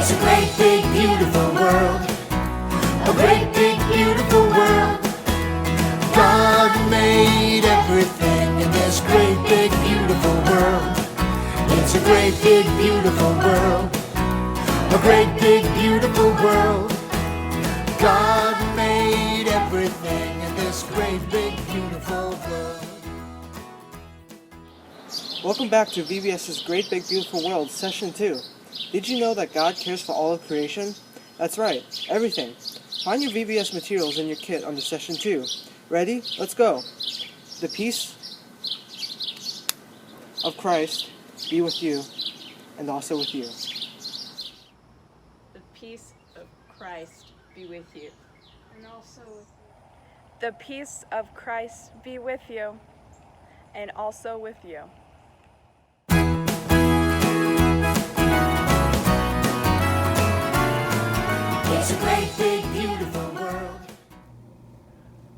It's a great big beautiful world, a great big beautiful world. God made everything in this great big beautiful world. It's a great big beautiful world, a great big beautiful world. God made everything in this great big beautiful world. Welcome back to VBS's Great Big Beautiful World, Session 2. Did you know that God cares for all of creation? That's right, everything. Find your VBS materials in your kit under Session 2. Ready? Let's go. The peace of Christ be with you, and also with you. The peace of Christ be with you, and also with you. The peace of Christ be with you, and also with you. It's a great big beautiful world.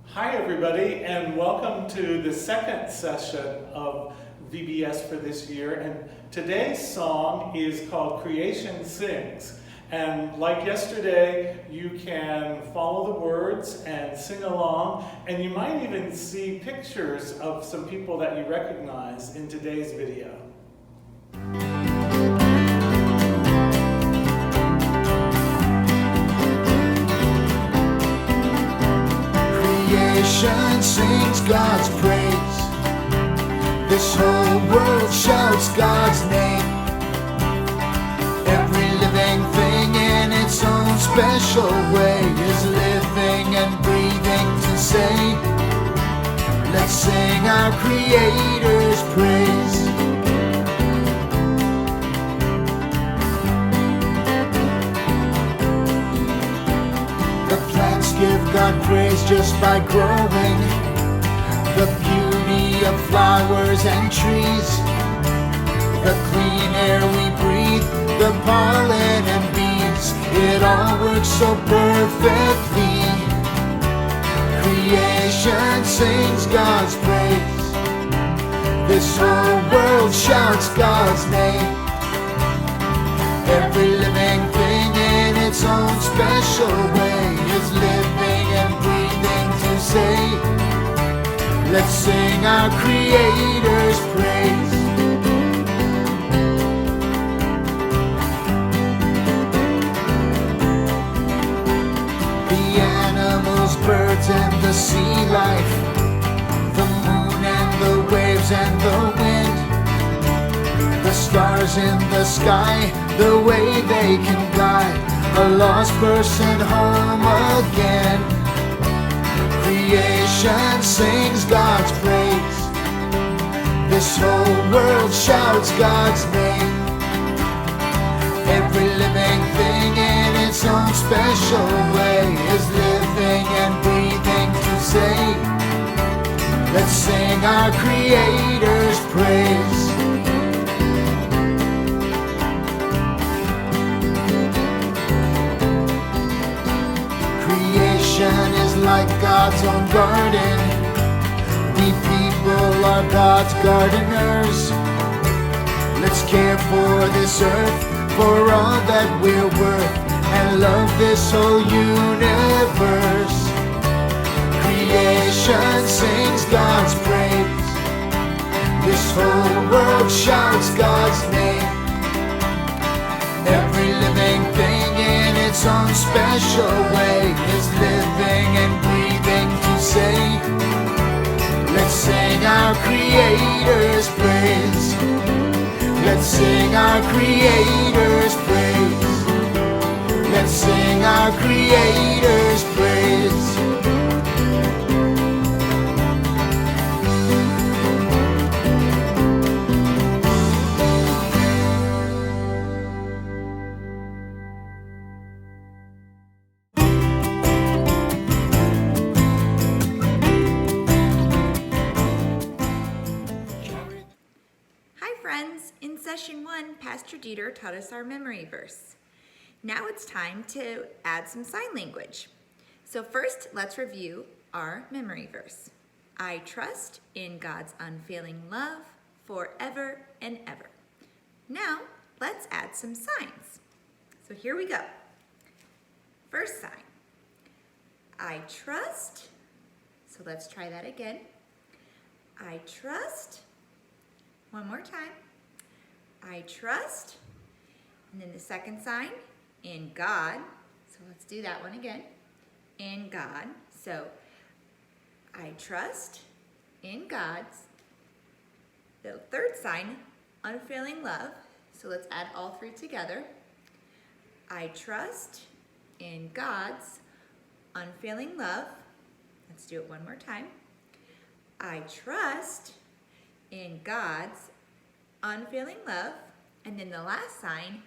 Hi everybody, and welcome to the second session of VBS for this year. And today's song is called Creation Sings. And like yesterday, you can follow the words and sing along, and you might even see pictures of some people that you recognize in today's video. Creation sings God's praise. This whole world shouts God's name. Every living thing in its own special way is living and breathing to say, let's sing our Creator's praise. Give God praise just by growing, the beauty of flowers and trees, the clean air we breathe, the pollen and bees. It all works so perfectly. Creation sings God's praise. This whole world shouts God's name. Every living thing in its own special way is living and breathing to say, let's sing our Creator's praise. The animals, birds, and the sea life, the moon and the waves and the wind, the stars in the sky, the way they can guide a lost person home again. Creation sings God's praise. This whole world shouts God's name. Every living thing in its own special way is living and breathing to say, let's sing our Creator's praise. Is like God's own garden. We people are God's gardeners. Let's care for this earth, for all that we're worth, and love this whole universe. Creation sings God's praise. This whole world shouts God's name. Every living thing in its own special way is living and breathing to say, let's sing our Creator's praise. Let's sing our Creator's praise. Let's sing our Creator's praise. In Session 1, Pastor Dieter taught us our memory verse. Now it's time to add some sign language. So first, let's review our memory verse. I trust in God's unfailing love forever and ever. Now, let's add some signs. So here we go. First sign. I trust. So let's try that again. I trust. One more time. I trust. And then the second sign, in God. So let's do that one again. In God. So I trust in God's. The third sign, unfailing love. So let's add all three together. I trust in God's unfailing love. Let's do it one more time. I trust in God's unfailing love. And then the last sign,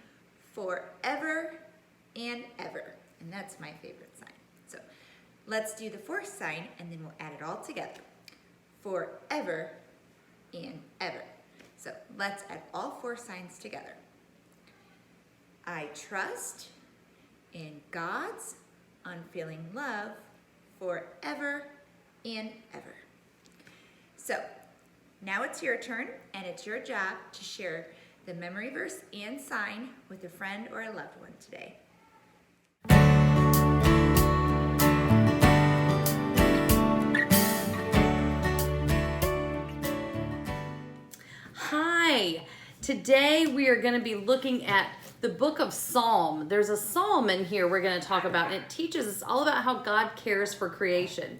forever and ever. And that's my favorite sign. So let's do the fourth sign and then we'll add it all together. Forever and ever. So let's add all four signs together. I trust in God's unfailing love forever and ever. So now it's your turn, and it's your job to share the memory verse and sign with a friend or a loved one today. Hi, today we are going to be looking at the book of Psalm. There's a psalm in here we're going to talk about, and it teaches us all about how God cares for creation.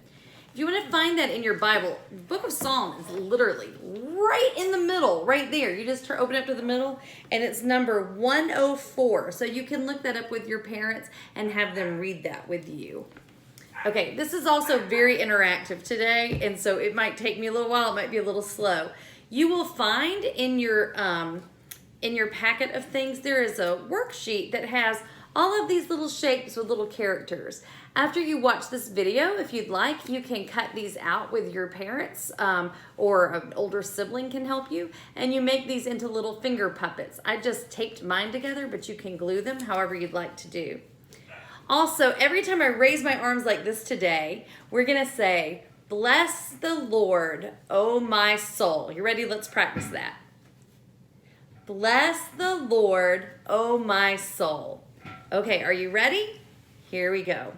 If you want to find that in your Bible, the book of Psalm is literally right in the middle, right there. You just open up to the middle, and it's number 104. So you can look that up with your parents and have them read that with you. Okay, this is also very interactive today, and so it might take me a little while. It might be a little slow. You will find in your packet of things, there is a worksheet that has all of these little shapes with little characters. After you watch this video, if you'd like, you can cut these out with your parents, or an older sibling can help you, and you make these into little finger puppets. I just taped mine together, but you can glue them however you'd like to do. Also, every time I raise my arms like this today, we're gonna say, "Bless the Lord, O my soul." You ready? Let's practice that. Bless the Lord, O my soul. Okay, are you ready? Here we go.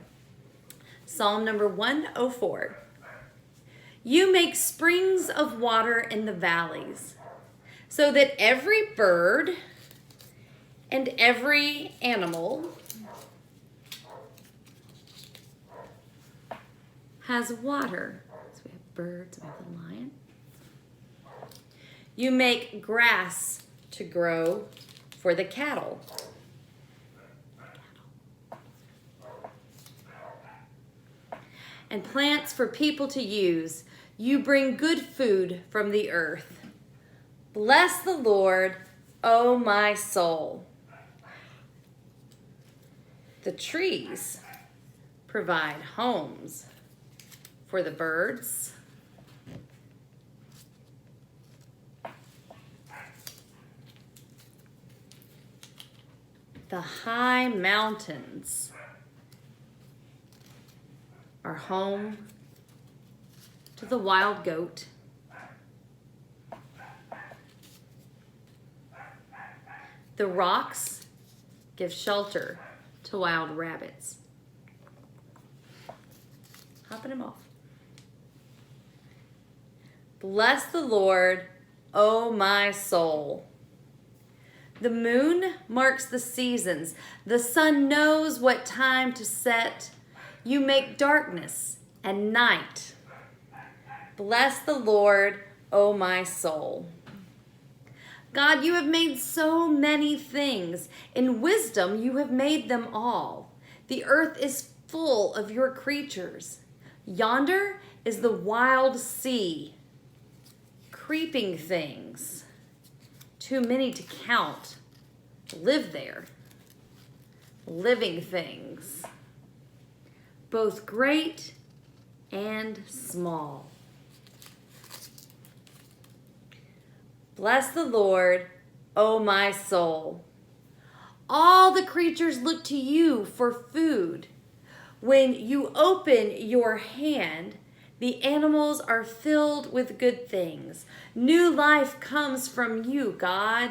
Psalm number 104. You make springs of water in the valleys, so that every bird and every animal has water. So we have birds, we have the lion. You make grass to grow for the cattle. And plants for people to use. You bring good food from the earth. Bless the Lord, O my soul. The trees provide homes for the birds. The high mountains are home to the wild goat. The rocks give shelter to wild rabbits. Hopping them off. Bless the Lord, O my soul. The moon marks the seasons. The sun knows what time to set. You make darkness and night. Bless the Lord, O my soul. God, you have made so many things. In wisdom, you have made them all. The earth is full of your creatures. Yonder is the wild sea. Creeping things, too many to count, live there. Living things, both great and small. Bless the Lord, O my soul. All the creatures look to you for food. When you open your hand, the animals are filled with good things. New life comes from you, God.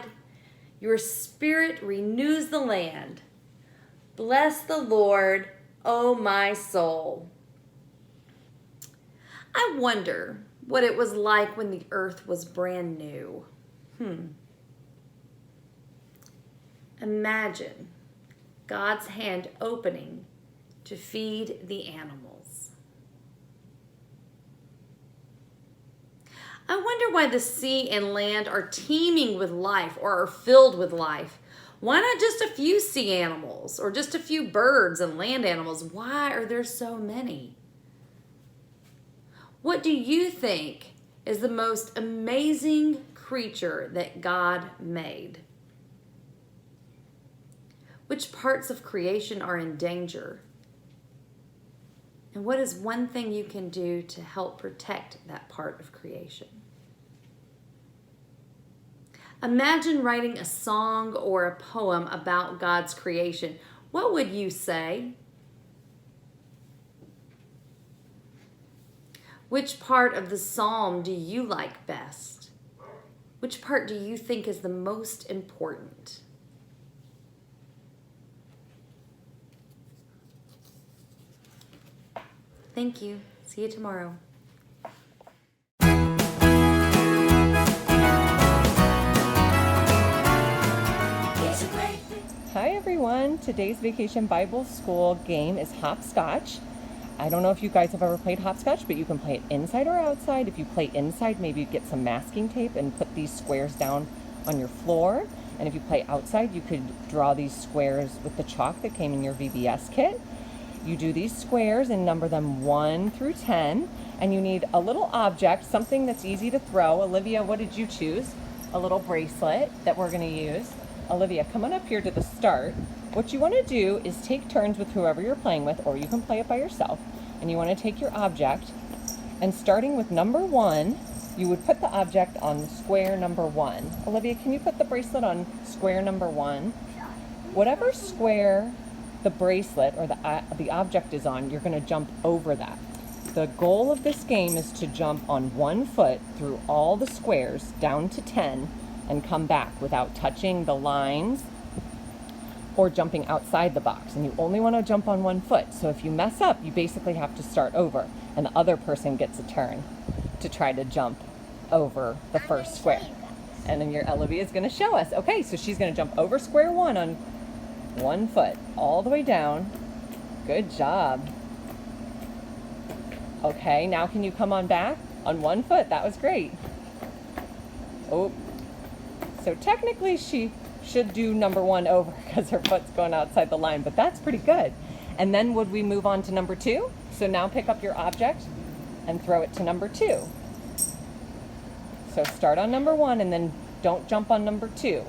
Your spirit renews the land. Bless the Lord, O my soul. I wonder what it was like when the earth was brand new. Imagine God's hand opening to feed the animals. I wonder why the sea and land are teeming with life or are filled with life. Why not just a few sea animals or just a few birds and land animals? Why are there so many? What do you think is the most amazing creature that God made? Which parts of creation are in danger? And what is one thing you can do to help protect that part of creation? Imagine writing a song or a poem about God's creation. What would you say? Which part of the psalm do you like best? Which part do you think is the most important? Thank you. See you tomorrow. Hi everyone, today's Vacation Bible School game is hopscotch. I don't know if you guys have ever played hopscotch, but you can play it inside or outside. If you play inside, maybe get some masking tape and put these squares down on your floor. And if you play outside, you could draw these squares with the chalk that came in your VBS kit. You do these squares and number them 1 through 10, and you need a little object, something that's easy to throw. Olivia, what did you choose? A little bracelet that we're going to use. Olivia, come on up here to the start. What you want to do is take turns with whoever you're playing with, or you can play it by yourself. And you want to take your object, and starting with number 1, you would put the object on square number 1. Olivia, can you put the bracelet on square number 1? Whatever square the bracelet or the object is on, you're going to jump over that. The goal of this game is to jump on 1 foot through all the squares down to 10 and come back without touching the lines or jumping outside the box. And you only want to jump on 1 foot. So if you mess up, you basically have to start over, and the other person gets a turn to try to jump over the first square. And then your Olivia is going to show us. Okay, so she's going to jump over square 1 on 1 foot all the way down. Good job. Okay, now can you come on back on 1 foot? That was great. Oh, so technically she should do number 1 over because her foot's going outside the line, but that's pretty good. And then would we move on to number 2? So now pick up your object and throw it to number 2. So start on number 1 and then don't jump on number 2.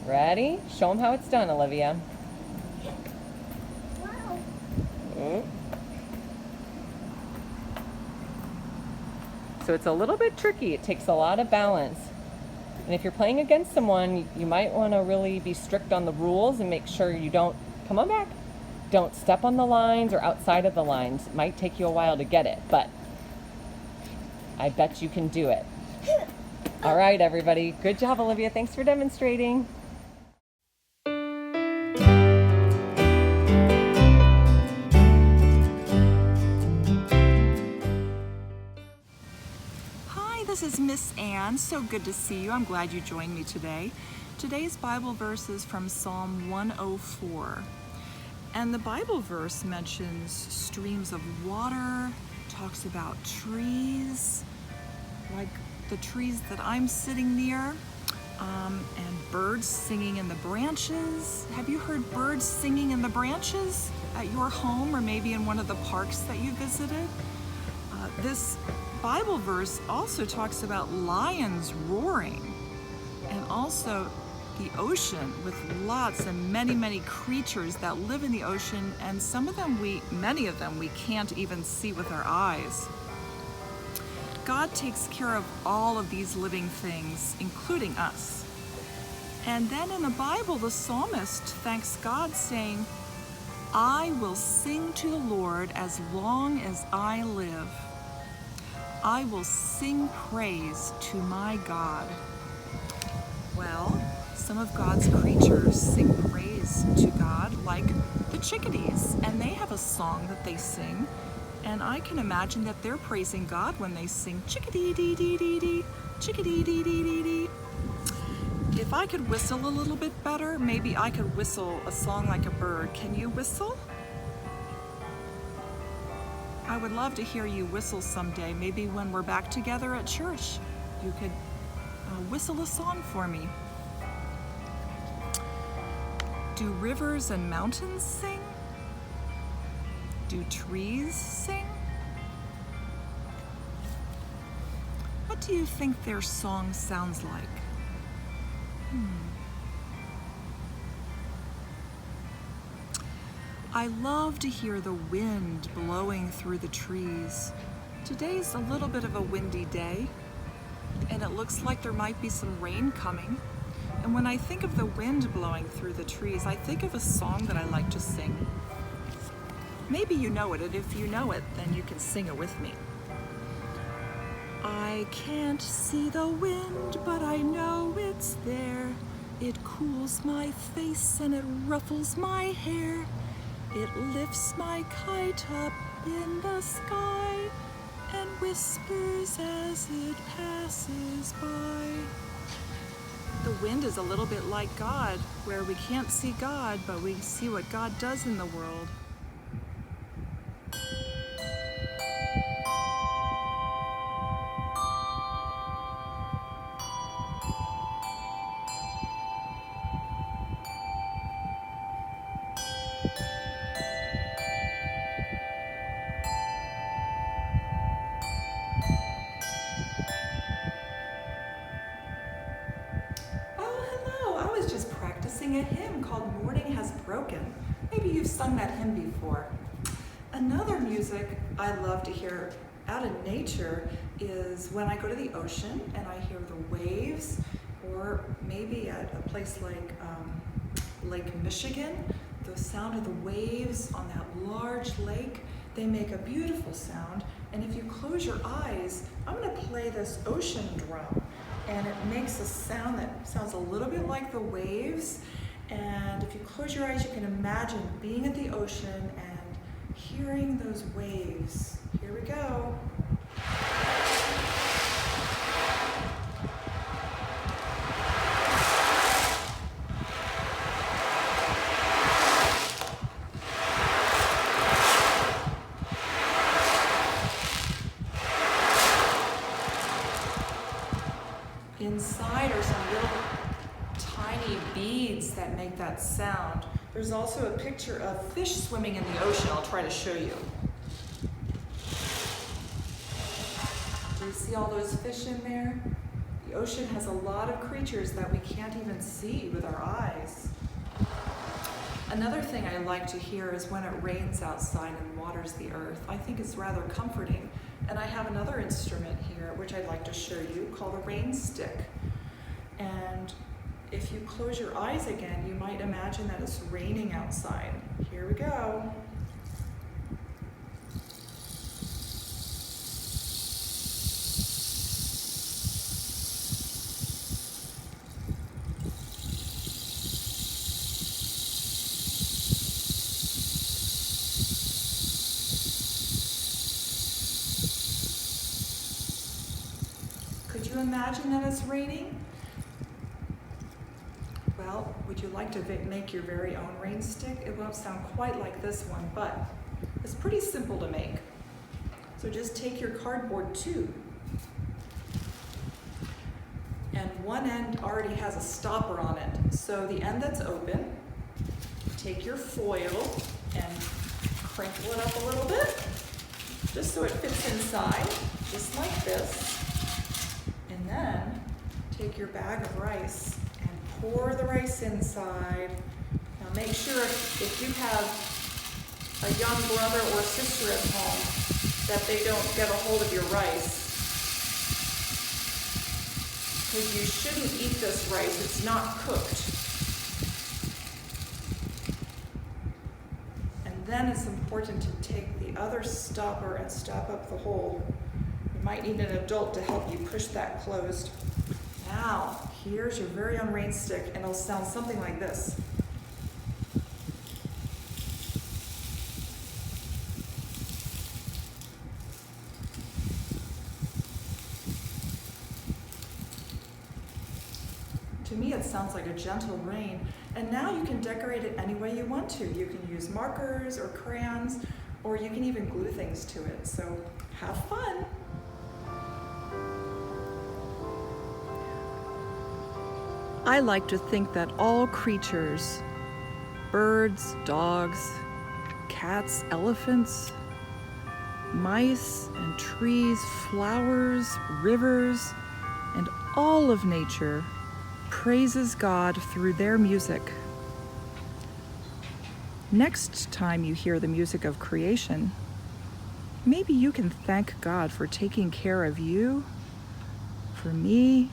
Ready? Show them how it's done, Olivia. Wow. So it's a little bit tricky. It takes a lot of balance. And if you're playing against someone, you might want to really be strict on the rules and make sure you don't, come on back, don't step on the lines or outside of the lines. It might take you a while to get it, but I bet you can do it. All right, everybody. Good job, Olivia. Thanks for demonstrating. This is Miss Ann. So good to see you. I'm glad you joined me today. Today's Bible verse is from Psalm 104. And the Bible verse mentions streams of water, talks about trees, like the trees that I'm sitting near, and birds singing in the branches. Have you heard birds singing in the branches at your home or maybe in one of the parks that you visited? This Bible verse also talks about lions roaring, and also the ocean with lots and many creatures that live in the ocean, and many of them we can't even see with our eyes. God takes care of all of these living things, including us. And then in the Bible, the psalmist thanks God, saying, "I will sing to the Lord as long as I live. I will sing praise to my God." Well, some of God's creatures sing praise to God, like the chickadees, and they have a song that they sing, and I can imagine that they're praising God when they sing chickadee-dee-dee-dee-dee, chickadee-dee-dee-dee-dee. If I could whistle a little bit better, maybe I could whistle a song like a bird. Can you whistle? I would love to hear you whistle someday. Maybe when we're back together at church, you could whistle a song for me. Do rivers and mountains sing? Do trees sing? What do you think their song sounds like? I love to hear the wind blowing through the trees. Today's a little bit of a windy day, and it looks like there might be some rain coming. And when I think of the wind blowing through the trees, I think of a song that I like to sing. Maybe you know it, and if you know it, then you can sing it with me. I can't see the wind, but I know it's there. It cools my face and it ruffles my hair. It lifts my kite up in the sky and whispers as it passes by. The wind is a little bit like God, where we can't see God, but we see what God does in the world. A hymn called Morning Has Broken. Maybe you've sung that hymn before. Another music I love to hear out in nature is when I go to the ocean and I hear the waves, or maybe at a place like Lake Michigan, the sound of the waves on that large lake, they make a beautiful sound. And if you close your eyes, I'm going to play this ocean drum, and it makes a sound that sounds a little bit like the waves. And if you close your eyes, you can imagine being at the ocean and hearing those waves. Here we go. Inside are some little tiny beads that make that sound. There's also a picture of fish swimming in the ocean. I'll try to show you. Do you see all those fish in there? The ocean has a lot of creatures that we can't even see with our eyes. Another thing I like to hear is when it rains outside and waters the earth. I think it's rather comforting. And I have another instrument here, which I'd like to show you, called a rain stick. And if you close your eyes again, you might imagine that it's raining outside. Here we go. Could you imagine that it's raining? Well, would you like to make your very own rain stick? It won't sound quite like this one, but it's pretty simple to make. So just take your cardboard tube, and one end already has a stopper on it. So the end that's open, take your foil and crinkle it up a little bit, just so it fits inside, just like this. And then take your bag of rice and pour the rice inside. Now make sure if you have a young brother or sister at home that they don't get a hold of your rice, because you shouldn't eat this rice, it's not cooked. And then it's important to take the other stopper and stop up the hole. You might need an adult to help you push that closed. Now, Here's your very own rain stick, and it'll sound something like this. To me, it sounds like a gentle rain, and now you can decorate it any way you want to. You can use markers or crayons, or you can even glue things to it, so have fun. I like to think that all creatures, birds, dogs, cats, elephants, mice and trees, flowers, rivers, and all of nature praises God through their music. Next time you hear the music of creation, maybe you can thank God for taking care of you, for me,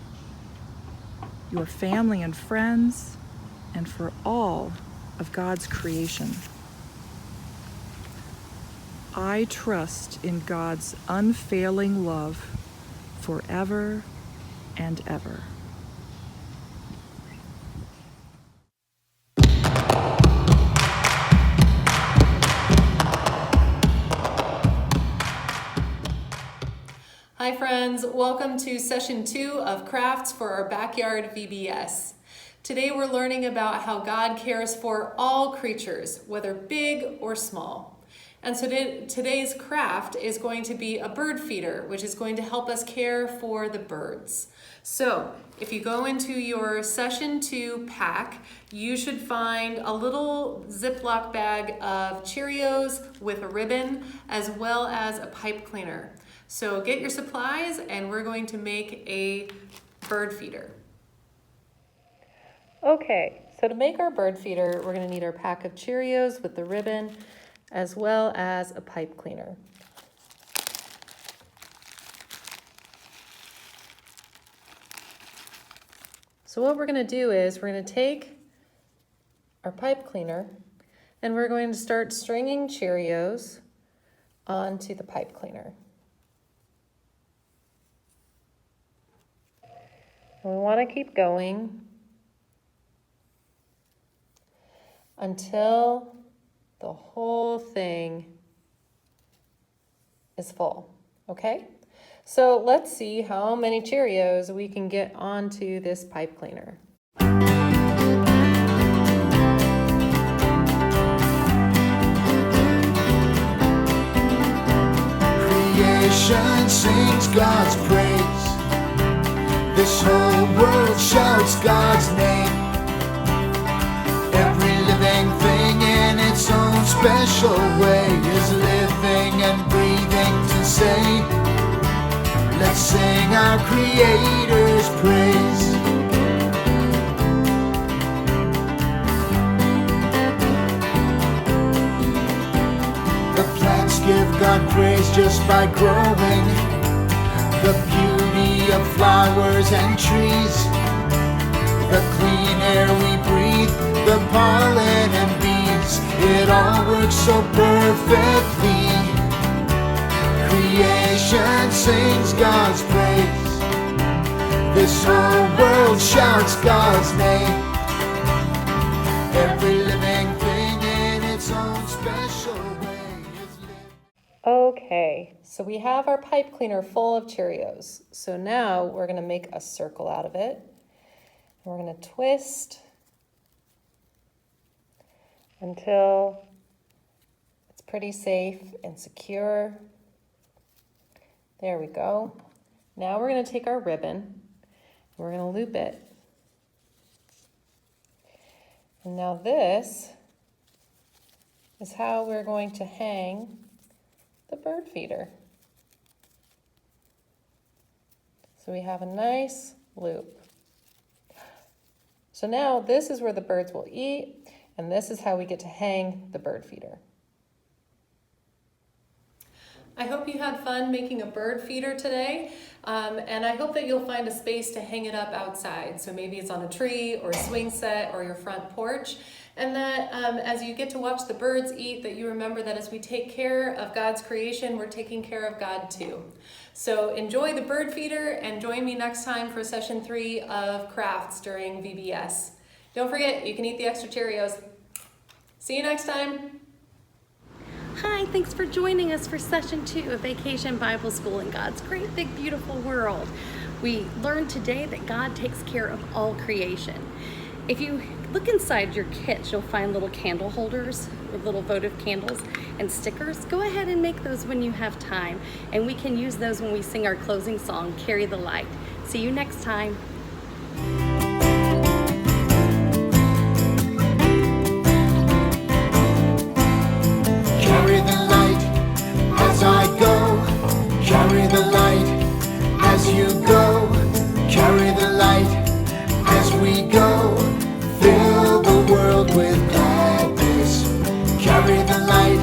your family and friends, and for all of God's creation. I trust in God's unfailing love forever and ever. Hi friends, welcome to session 2 of Crafts for our Backyard VBS. Today we're learning about how God cares for all creatures, whether big or small. And so today's craft is going to be a bird feeder, which is going to help us care for the birds. So if you go into your session 2 pack, you should find a little Ziploc bag of Cheerios with a ribbon, as well as a pipe cleaner. So get your supplies and we're going to make a bird feeder. Okay, so to make our bird feeder, we're going to need our pack of Cheerios with the ribbon, as well as a pipe cleaner. So what we're going to do is we're going to take our pipe cleaner and we're going to start stringing Cheerios onto the pipe cleaner. And we want to keep going until the whole thing is full, okay? So let's see how many Cheerios we can get onto this pipe cleaner. Creation sings God's praise. This whole world shouts God's name. Every living thing in its own special way is living and breathing to say, let's sing our Creator's praise. The plants give God praise just by growing. The beauty of flowers and trees, the clean air we breathe, the pollen and bees, it all works so perfectly. Creation sings God's praise. This whole world shouts God's name. Every living thing in its own special way is living. Okay, so we have our pipe cleaner full of Cheerios. So now we're going to make a circle out of it. We're going to twist until it's pretty safe and secure. There we go. Now we're going to take our ribbon and we're going to loop it. And now this is how we're going to hang the bird feeder. So we have a nice loop. So now this is where the birds will eat, and this is how we get to hang the bird feeder. I hope you had fun making a bird feeder today, and I hope that you'll find a space to hang it up outside. So maybe it's on a tree or a swing set or your front porch, and that as you get to watch the birds eat, that you remember that as we take care of God's creation, we're taking care of God too. So enjoy the bird feeder and join me next time for session 3 of crafts during VBS. Don't forget, you can eat the extra Cheerios. See you next time. Hi, thanks for joining us for session 2 of Vacation Bible School in God's great big beautiful world. We learned today that God takes care of all creation. If you look inside your kit, you'll find little candle holders with little votive candles and stickers. Go ahead and make those when you have time, and we can use those when we sing our closing song, Carry the Light. See you next time. Carry the light as I go. Carry the light as you go. Carry the light as we go. Fill the world with gladness. Carry the light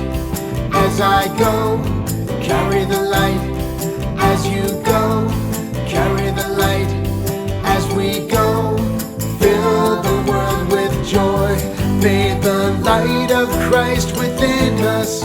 as I go. Carry the light as you go. Carry the light as we go. Fill the world with joy. May the light of Christ within us